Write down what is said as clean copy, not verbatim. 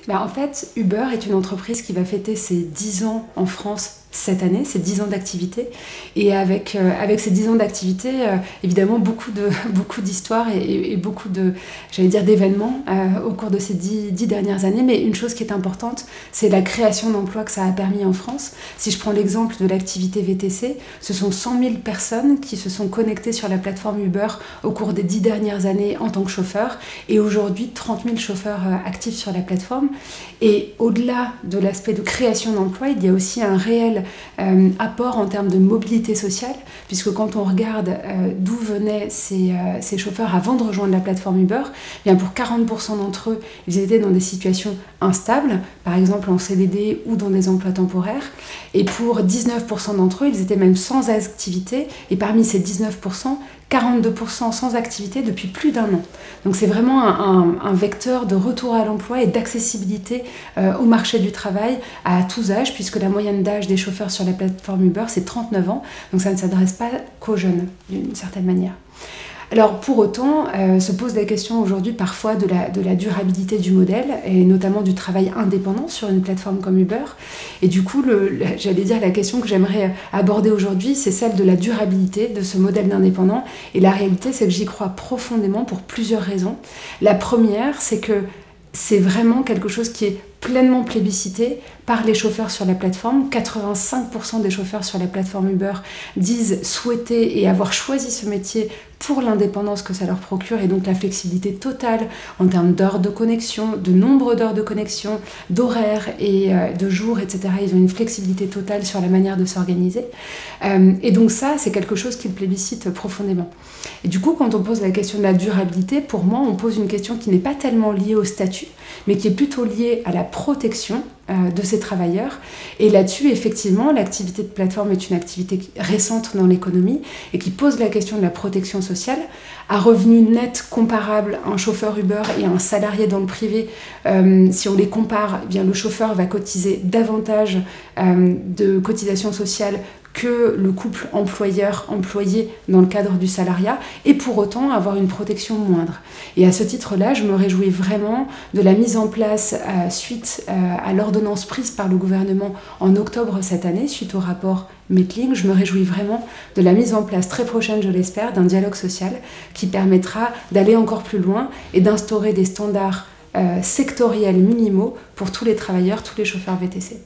En fait, Uber est une entreprise qui va fêter ses 10 ans en France cette année, ses 10 ans d'activité. Et avec ces 10 ans d'activité, évidemment, beaucoup d'histoires et beaucoup d'événements au cours de ces 10 dernières années. Mais une chose qui est importante, c'est la création d'emplois que ça a permis en France. Si je prends l'exemple de l'activité VTC, ce sont 100 000 personnes qui se sont connectées sur la plateforme Uber au cours des 10 dernières années en tant que chauffeurs. Et aujourd'hui, 30 000 chauffeurs actifs sur la plateforme. Et au-delà de l'aspect de création d'emplois, il y a aussi un réel apport en termes de mobilité sociale, puisque quand on regarde d'où venaient ces chauffeurs avant de rejoindre la plateforme Uber, bien pour 40% d'entre eux, ils étaient dans des situations instables, par exemple en CDD ou dans des emplois temporaires, et pour 19% d'entre eux, ils étaient même sans activité, et parmi ces 19%, 42% sans activité depuis plus d'1 an. Donc c'est vraiment un vecteur de retour à l'emploi et d'accessibilité au marché du travail à tous âges, puisque la moyenne d'âge des chauffeurs sur la plateforme Uber, c'est 39 ans. Donc ça ne s'adresse pas qu'aux jeunes, d'une certaine manière. Alors pour autant, se pose la question aujourd'hui parfois de la durabilité du modèle et notamment du travail indépendant sur une plateforme comme Uber. Et du coup, j'allais dire la question que j'aimerais aborder aujourd'hui, c'est celle de la durabilité de ce modèle d'indépendant. Et la réalité, c'est que j'y crois profondément pour plusieurs raisons. La première, c'est que c'est vraiment quelque chose qui est pleinement plébiscité par les chauffeurs sur la plateforme. 85% des chauffeurs sur la plateforme Uber disent souhaiter et avoir choisi ce métier pour l'indépendance que ça leur procure et donc la flexibilité totale en termes d'heures de connexion, de nombre d'heures de connexion, d'horaires et de jours, etc. Ils ont une flexibilité totale sur la manière de s'organiser. Et donc ça, c'est quelque chose qu'ils plébiscitent profondément. Et du coup, quand on pose la question de la durabilité, pour moi, on pose une question qui n'est pas tellement liée au statut, mais qui est plutôt liée à la protection de ces travailleurs. Et là-dessus, effectivement, l'activité de plateforme est une activité récente dans l'économie et qui pose la question de la protection sociale. À revenu net comparable, un chauffeur Uber et un salarié dans le privé, si on les compare, eh bien, le chauffeur va cotiser davantage de cotisations sociales que le couple employeur-employé dans le cadre du salariat, et pour autant avoir une protection moindre. Et à ce titre-là, je me réjouis vraiment de la mise en place, suite à l'ordonnance prise par le gouvernement en octobre cette année, suite au rapport Mettling, je me réjouis vraiment de la mise en place très prochaine, je l'espère, d'un dialogue social qui permettra d'aller encore plus loin et d'instaurer des standards sectoriels minimaux pour tous les travailleurs, tous les chauffeurs VTC.